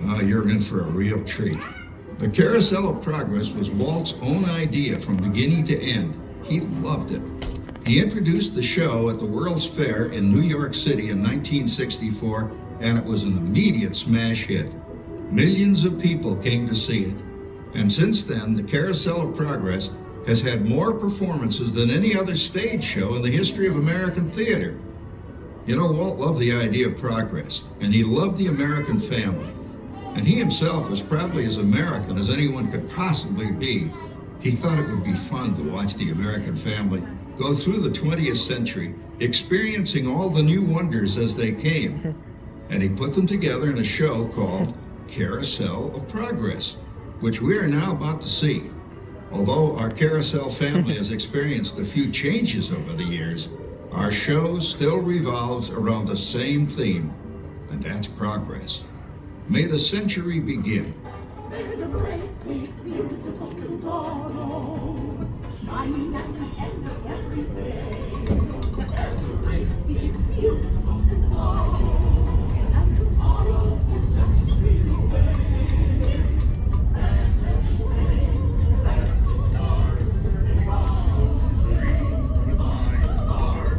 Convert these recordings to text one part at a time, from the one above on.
You're in for a real treat. The Carousel of Progress was Walt's own idea from beginning to end. He loved it. He introduced the show at the World's Fair in New York City in 1964, and it was an immediate smash hit. Millions of people came to see it. And since then, the Carousel of Progress has had more performances than any other stage show in the history of American theater. You know, Walt loved the idea of progress, and he loved the American family. And he himself was probably as American as anyone could possibly be. He thought it would be fun to watch the American family go through the 20th century, experiencing all the new wonders as they came. And he put them together in a show called Carousel of Progress, which we are now about to see. Although our Carousel family has experienced a few changes over the years, our show still revolves around the same theme, and that's progress. May the century begin. There's a great, big, beautiful tomorrow, shining at the end of every day. There's a great, big, beautiful tomorrow, and tomorrow is just a dream away. And let's swing, let's start, It's a dream with my heart,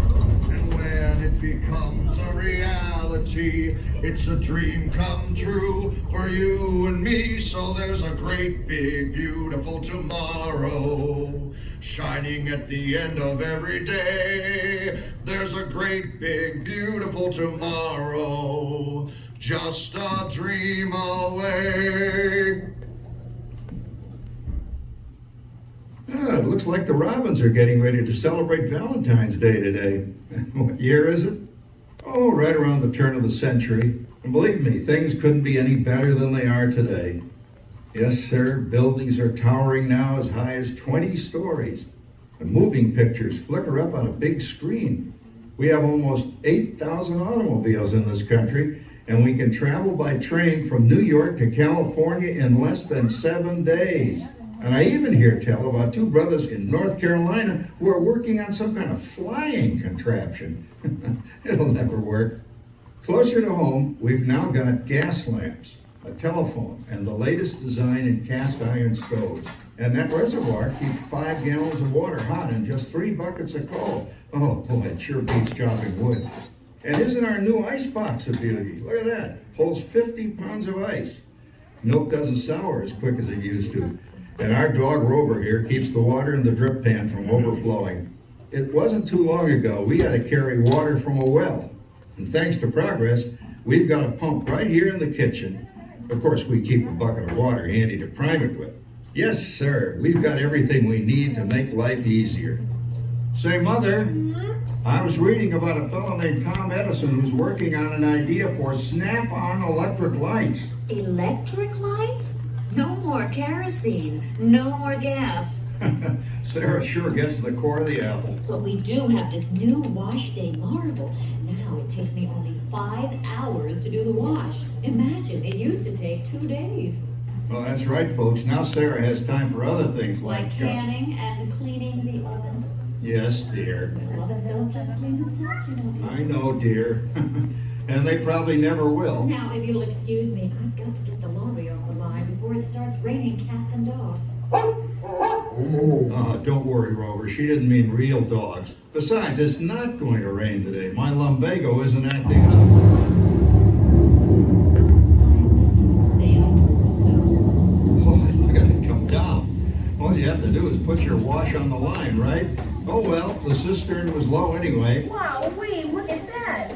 and when it becomes a reality, it's a dream come true for you and me. So there's a great, big, beautiful tomorrow, shining at the end of every day. There's a great, big, beautiful tomorrow, just a dream away. It looks like the Robins are getting ready to celebrate Valentine's Day today. What year is it? Oh, right around the turn of the century. And believe me, things couldn't be any better than they are today. Yes, sir, buildings are towering now as high as 20 stories. And moving pictures flicker up on a big screen. We have almost 8,000 automobiles in this country, and we can travel by train from New York to California in less than 7 days. And I even hear tell about two brothers in North Carolina who are working on some kind of flying contraption. It'll never work. Closer to home, we've now got gas lamps, a telephone, and the latest design in cast iron stoves. And that reservoir keeps 5 gallons of water hot in just 3 buckets of coal. Oh boy, it sure beats chopping wood. And isn't our new ice box a beauty? Look at that, holds 50 pounds of ice. Milk doesn't sour as quick as it used to. And our dog Rover here keeps the water in the drip pan from overflowing. It wasn't too long ago we had to carry water from a well. And thanks to progress, we've got a pump right here in the kitchen. Of course, we keep a bucket of water handy to prime it with. Yes, sir, we've got everything we need to make life easier. Say, Mother, I was reading about a fellow named Tom Edison who's working on an idea for snap-on electric lights. Electric lights? No more kerosene, no more gas. Sarah sure gets to the core of the apple. But we do have this new wash day marvel. Now it takes me only 5 hours to do the wash. Imagine, it used to take 2 days. Well, that's right, folks. Now Sarah has time for other things Like canning and cleaning the oven. Yes, dear. The ovens don't just clean themselves, you know, dear. I know, dear. And they probably never will. Now, if you'll excuse me, I've got to get the laundry off the line before it starts raining cats and dogs. Don't worry, Rover. She didn't mean real dogs. Besides, it's not going to rain today. My lumbago isn't acting up. Say I told you so. Oh, I gotta come down. All you have to do is put your wash on the line, right? Oh well, the cistern was low anyway. Wow, wait, look at that.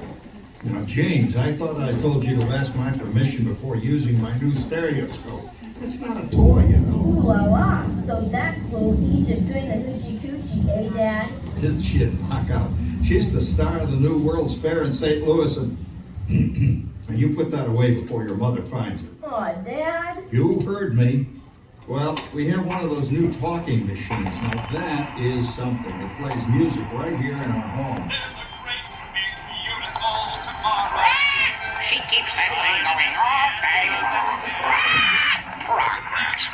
Now, James, I thought I told you to ask my permission before using my new stereoscope. It's not a toy, you know. Ooh la la. So that's little Egypt doing a hoochie coochie, eh, Dad? Isn't she a knockout? She's the star of the new World's Fair in St. Louis, and you put that away before your mother finds it. Aw, Dad. You heard me. Well, we have one of those new talking machines. Now that is something. It plays music right here in our home. She keeps that thing going all day long. Progress.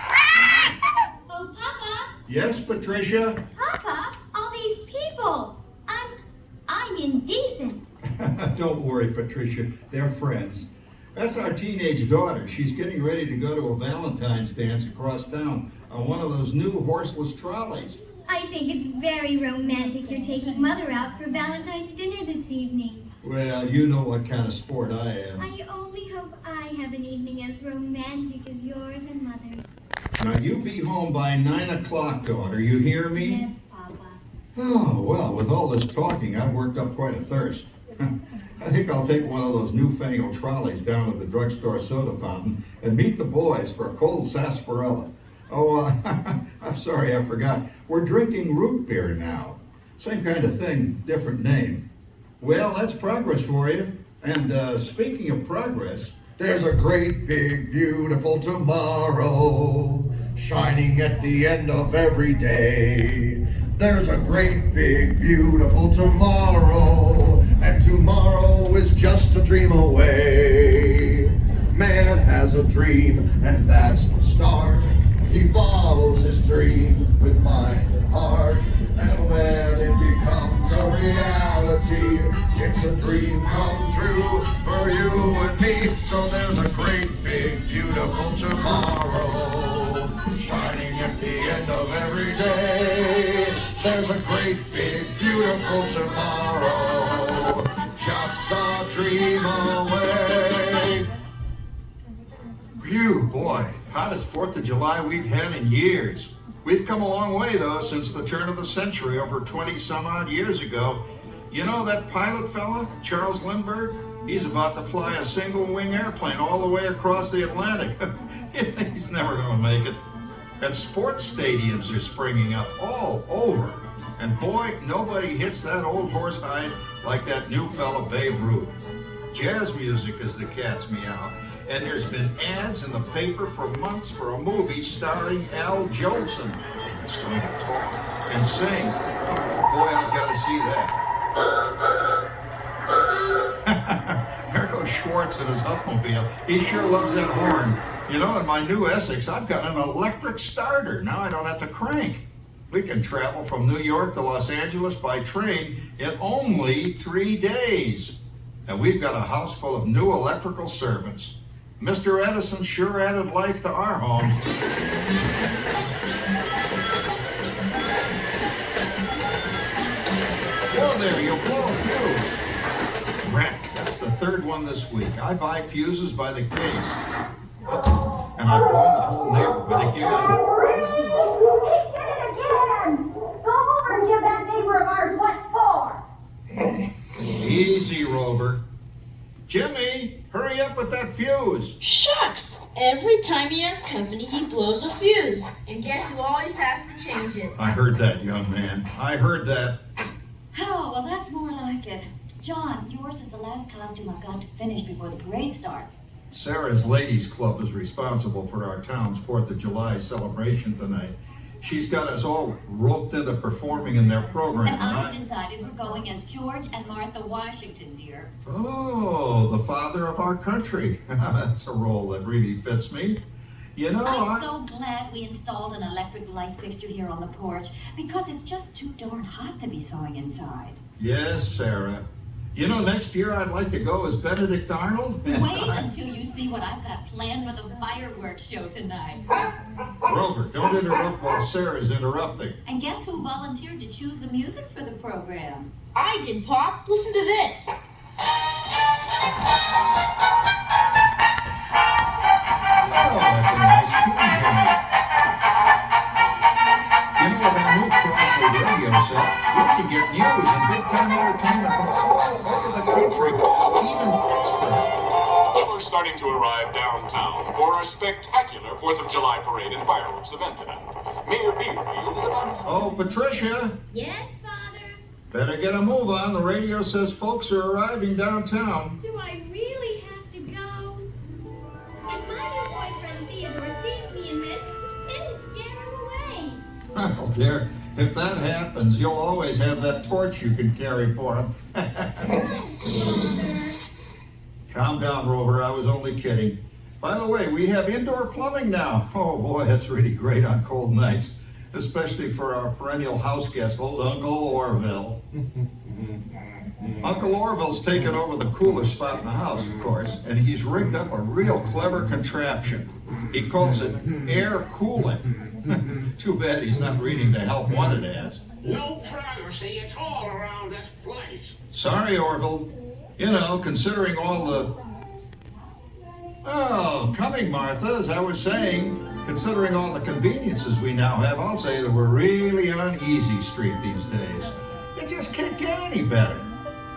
Oh, Papa, Yes, Patricia? Papa, all these people. I'm indecent. Don't worry, Patricia. They're friends. That's our teenage daughter. She's getting ready to go to a Valentine's dance across town on one of those new horseless trolleys. I think it's very romantic you're taking Mother out for Valentine's dinner this evening. Well, you know what kind of sport I am. I only hope I have an evening as romantic as yours and Mother's. Now, you be home by 9 o'clock, daughter. You hear me? Yes, Papa. Oh, well, with all this talking, I've worked up quite a thirst. I think I'll take one of those newfangled trolleys down to the drugstore soda fountain and meet the boys for a cold sarsaparilla. Oh, I'm sorry, I forgot. We're drinking root beer now. Same kind of thing, different name. Well, that's progress for you. And speaking of progress, There's a great big beautiful tomorrow shining at the end of every day. There's a great big beautiful tomorrow, and tomorrow is just a dream away. Man has a dream, and that's the start. He follows his dream with mind and heart, and when it becomes a reality, it's a dream come true for you and me. So there's a great big beautiful tomorrow shining at the end of every day. There's a great big beautiful tomorrow, just a dream away. phew, boy, hottest 4th of July we've had in years. We've come a long way, though, since the turn of the century, over 20 some odd years ago. You know that pilot fella, Charles Lindbergh? He's about to fly a single-wing airplane all the way across the Atlantic. He's never going to make it. And sports stadiums are springing up all over. And boy, nobody hits that old horsehide like that new fella Babe Ruth. Jazz music is the cat's meow. And there's been ads in the paper for months for a movie starring Al Jolson. And he's going to talk and sing. Boy, I've got to see that. There goes Schwartz in his Upmobile. He sure loves that horn. You know, in my new Essex, I've got an electric starter. Now I don't have to crank. We can travel from New York to Los Angeles by train in only 3 days. And we've got a house full of new electrical servants. Mr. Edison sure added life to our home. Whoa there, you blow a fuse. Rat, that's the 3rd one this week. I buy fuses by the case. And I've blown the whole neighborhood again. He did it again! Go over and give that neighbor of ours what for! Easy, Rover. Jimmy, hurry up with that fuse. Shucks! Every time he has company, he blows a fuse. And guess who always has to change it? I heard that, young man. I heard that. Oh, well, that's more like it. John, yours is the last costume I've got to finish before the parade starts. Sarah's Ladies Club is responsible for our town's 4th of July celebration tonight. She's got us all roped into performing in their program. And I decided we're going as George and Martha Washington, dear. Oh, the father of our country. That's a role that really fits me. You know, I'm so glad we installed an electric light fixture here on the porch, because it's just too darn hot to be sewing inside. Yes, Sarah. You know, next year I'd like to go as Benedict Arnold. Wait until you see what I've got planned for the fireworks show tonight. Rover, don't interrupt while Sarah's interrupting. And guess who volunteered to choose the music for the program? I did, Pop. Listen to this. Oh, that's a nice tune, Jimmy. You know, with our new Crossley radio set, we can get news and big-time entertainment from all over the country, even Pittsburgh. We're starting to arrive downtown for our spectacular 4th of July parade and fireworks event tonight. Mayor Beaverfield is about... Oh, Patricia, Yes, Father? better get a move on. The radio says folks are arriving downtown. Do I really have to go? If my new boyfriend Theodore sees me in this, it'll scare him away. Well, dear, if that happens, you'll always have that torch you can carry for him. Father. Calm down, Rover. I was only kidding. By the way, we have indoor plumbing now. Oh, boy, that's really great on cold nights, especially for our perennial house guest, old Uncle Orville. Uncle Orville's taken over the coolest spot in the house, of course, and he's rigged up a real clever contraption. He calls it air cooling. Too bad he's not reading the help wanted ads. No privacy at all around this place. Sorry, Orville. You know, considering all the... Oh, coming, Martha, as I was saying, considering all the conveniences we now have, I'll say that we're really on easy street these days. You just can't get any better.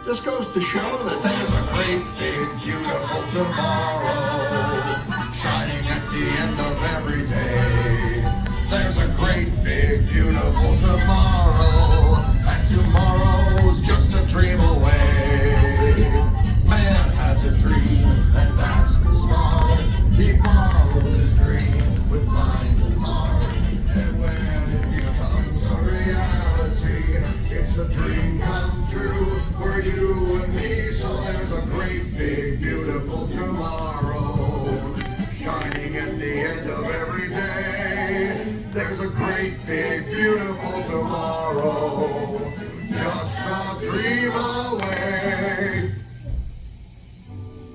Just goes to show that There's a great, big, beautiful tomorrow shining at the end of every day. There's a great, big, beautiful tomorrow, and tomorrow's just a dream away. Man has a dream, and that's the start. He follows his dream with mind and heart, and when it becomes a reality, it's a dream come true for you and me. So there's a great, big, beautiful tomorrow shining at the end of every day. There's a great, big, beautiful tomorrow, just a dream away.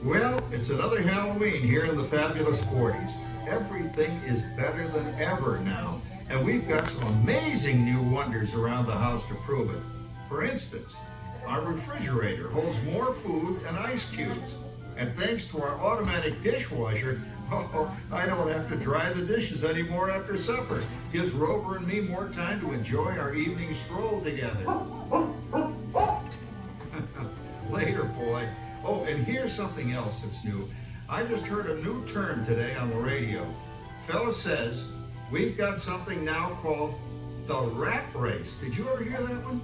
Well, it's another Halloween here in the fabulous 40s. Everything is better than ever now, and we've got some amazing new wonders around the house to prove it. For instance, our refrigerator holds more food and ice cubes. And thanks to our automatic dishwasher, I don't have to dry the dishes anymore after supper. Gives Rover and me more time to enjoy our evening stroll together. Later, boy. Oh, and here's something else that's new. I just heard a new term today on the radio. Fella says we've got something now called the rat race. Did you ever hear that one?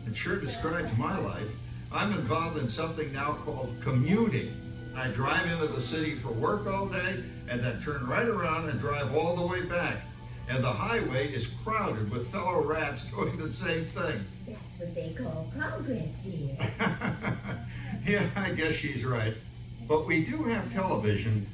It sure describes my life. I'm involved in something now called commuting. I drive into the city for work all day and then turn right around and drive all the way back. And the highway is crowded with fellow rats doing the same thing. That's what they call progress, dear. Yeah, I guess she's right. But we do have television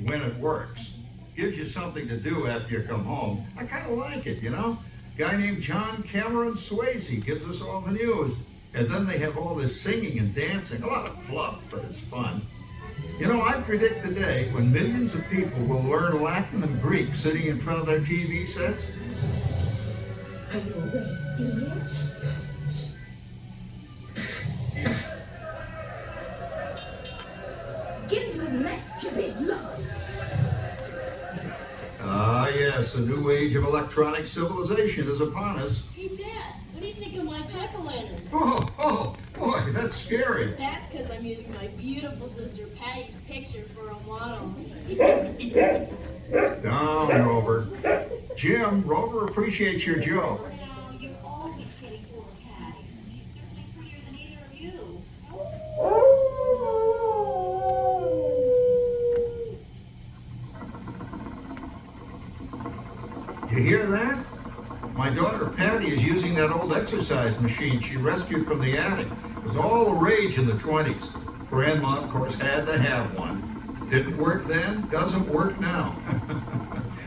when it works. Gives you something to do after you come home. I kind of like it, you know? Guy named John Cameron Swayze gives us all the news. And then they have all this singing and dancing. A lot of fluff, but it's fun. You know, I predict the day when millions of people will learn Latin and Greek sitting in front of their TV sets. Are you awake, dear? Give him a left, you big lord. Ah, yes, a new age of electronic civilization is upon us. Hey, Dad, what do you think of my jack-o'-lantern? Oh, boy, that's scary. That's because I'm using my beautiful sister Patty's picture for a motto. Down, Rover. Jim, Rover appreciates your joke. Now, you're always kidding poor Patty. She's certainly prettier than either of you. You hear that? My daughter Patty is using that old exercise machine she rescued from the attic. It was all the rage in the 20s. Grandma, of course, had to have one. Didn't work then, doesn't work now.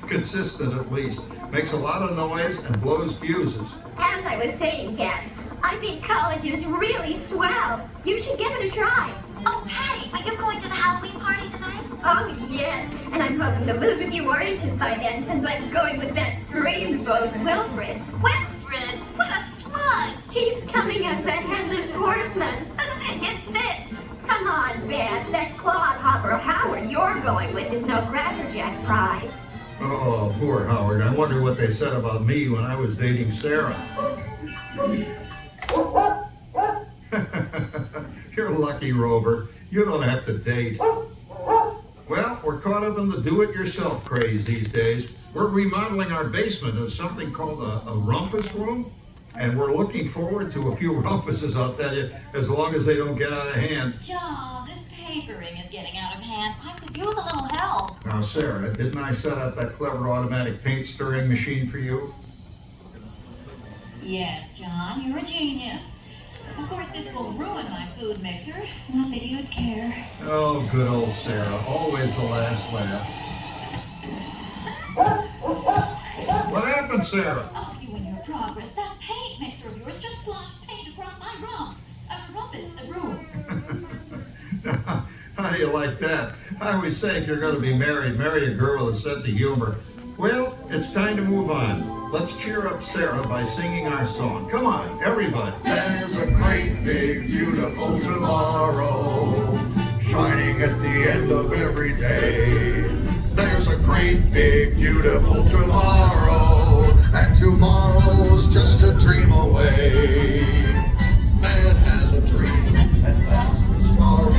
Consistent at least. Makes a lot of noise and blows fuses. As I was saying, Kat, I think college is really swell. You should give it a try. Oh, Patty, are you going to the Halloween party tonight? Oh, yes. And I'm hoping to lose a few oranges by then, since I'm going with that dreamboat Wilfred. Wilfred, what a plug! He's coming as that headless horseman. Get this. Come on, Beth. That clodhopper Howard you're going with is no crackerjack prize. Oh, poor Howard. I wonder what they said about me when I was dating Sarah. You're lucky, Rover. You don't have to date. Well, we're caught up in the do-it-yourself craze these days. We're remodeling our basement as something called a rumpus room. And we're looking forward to a few rumpuses, I'll tell you, as long as they don't get out of hand. John, this papering is getting out of hand. I could use a little help. Now, Sarah, didn't I set up that clever automatic paint stirring machine for you? Yes, John, you're a genius. Of course, this will ruin my food mixer. Not that you'd care. Oh, good old Sarah. Always the last laugh. What happened, Sarah? Oh, you and your progress. That paint mixer of yours just sloshed paint across my rump. Rhombus, a room. How do you like that? I always say if you're going to be married, marry a girl with a sense of humor. Well, it's time to move on. Let's cheer up Sarah by singing our song. Come on, everybody. There's a great big beautiful tomorrow shining at the end of every day. There's a great big beautiful tomorrow, and tomorrow's just a dream away. Man has a dream, and that's the start.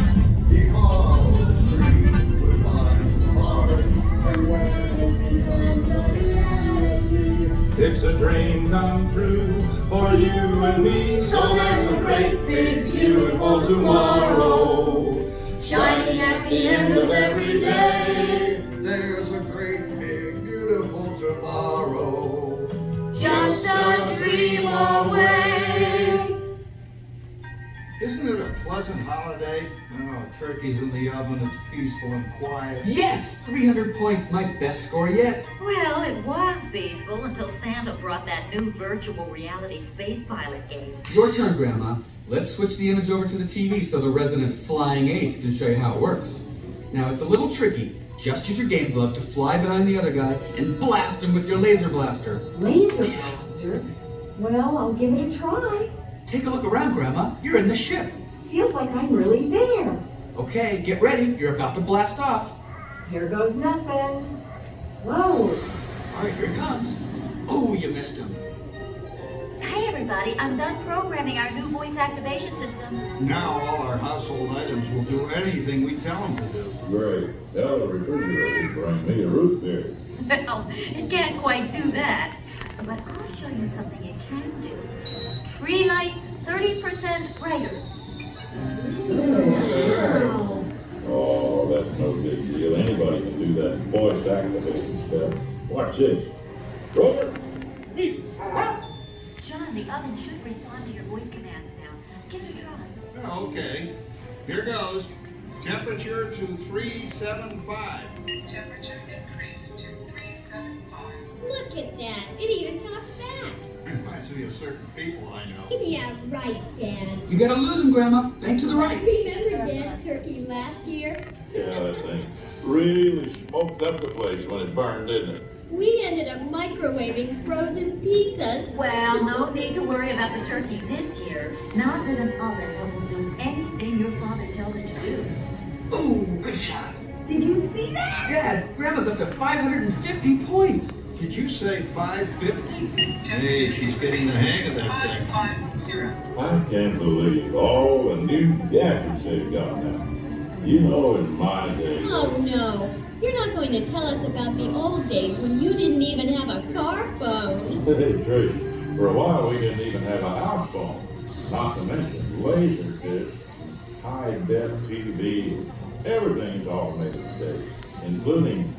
He follows his dream with mind, heart, and when it becomes a reality, it's a dream come true for you and me. So there's a great big beautiful tomorrow shining at the end of every day. There's a great big beautiful tomorrow, just a dream away. Isn't it a pleasant holiday? Oh, turkey's in the oven, it's peaceful and quiet. Yes! 300 points, my best score yet. Well, it was peaceful until Santa brought that new virtual reality space pilot game. Your turn, Grandma. Let's switch the image over to the TV so the resident flying ace can show you how it works. Now, it's a little tricky. Just use your game glove to fly behind the other guy and blast him with your laser blaster. Laser blaster? Well, I'll give it a try. Take a look around, Grandma. You're in the ship. Feels like I'm really there. Okay, get ready. You're about to blast off. Here goes nothing. Whoa. All right, here it comes. Oh, you missed him. Hey everybody, I'm done programming our new voice activation system. Now all our household items will do anything we tell them to do. Great. Tell the refrigerator to bring me a root beer. Well, it can't quite do that. But I'll show you something it can do. Tree lights 30% brighter. Wow. Oh, that's no big deal. Anybody can do that voice activation stuff. Watch this. Rover, meet. John, the oven should respond to your voice commands now. Give it a try. Oh, okay. Here goes. Temperature to 375. Temperature increase to 375. Look at that. It even talks back. Reminds me of certain people I know. Yeah, right, Dad. You gotta lose him, Grandma. Bank to the right. Remember Dad's turkey last year? Yeah, that thing really smoked up the place when it burned, didn't it? We ended up microwaving frozen pizzas. Well, no need to worry about the turkey this year. Not with an oven that will do anything your father tells it to do. Oh, good shot. Did you see that? Dad, Grandma's up to 550 points. Did you say 550? Hey, she's getting the hang of that thing. 550. I can't believe all the new gadgets they've got now. You know, in my day. Oh no. You're not going to tell us about the old days when you didn't even have a car phone. Hey, Trish, for a while we didn't even have a house phone. Not to mention laser discs, high-def TV. Everything's automated today, including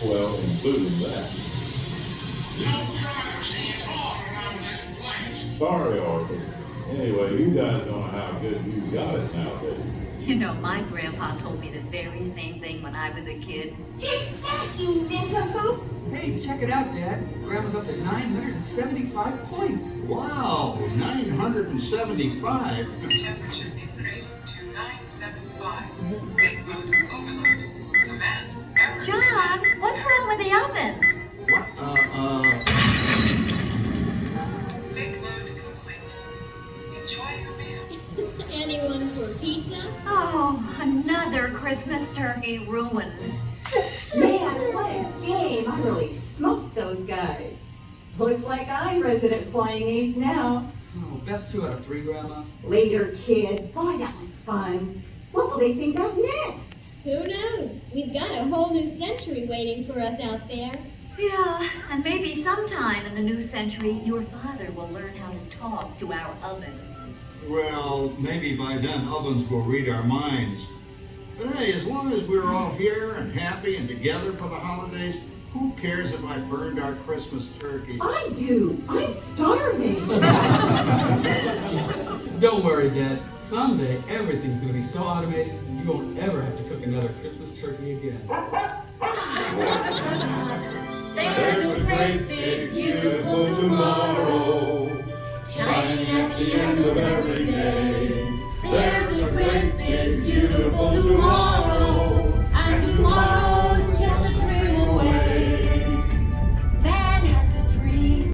that. No privacy at all around this place. Sorry, Arthur. Anyway, you guys don't know how good you got it nowadays. You know, my grandpa told me the very same thing when I was a kid. Take that, you nincompoop! Hey, check it out, Dad. Grandma's up to 975 points. Wow, 975. Temperature increase to 975. Make mode overload. Command error. John, what's wrong with the oven? What? Make mode complete. Enjoy your meal. Anyone for pizza? Oh, another Christmas turkey ruined. Man, what a game. I really smoked those guys. Looks like I'm resident flying ace now. Oh, best 2 out of 3, Grandma. Later, kid. Boy, that was fun. What will they think of next? Who knows? We've got a whole new century waiting for us out there. Yeah, and maybe sometime in the new century, your father will learn how to talk to our oven. Well, maybe by then ovens will read our minds. But hey, as long as we're all here and happy and together for the holidays, who cares if I burned our Christmas turkey? I do. I'm starving. Don't worry, Dad. Someday, everything's going to be so automated, you won't ever have to cook another Christmas turkey again. There's a great big beautiful tomorrow shining at the end of every day. There's a great big beautiful tomorrow.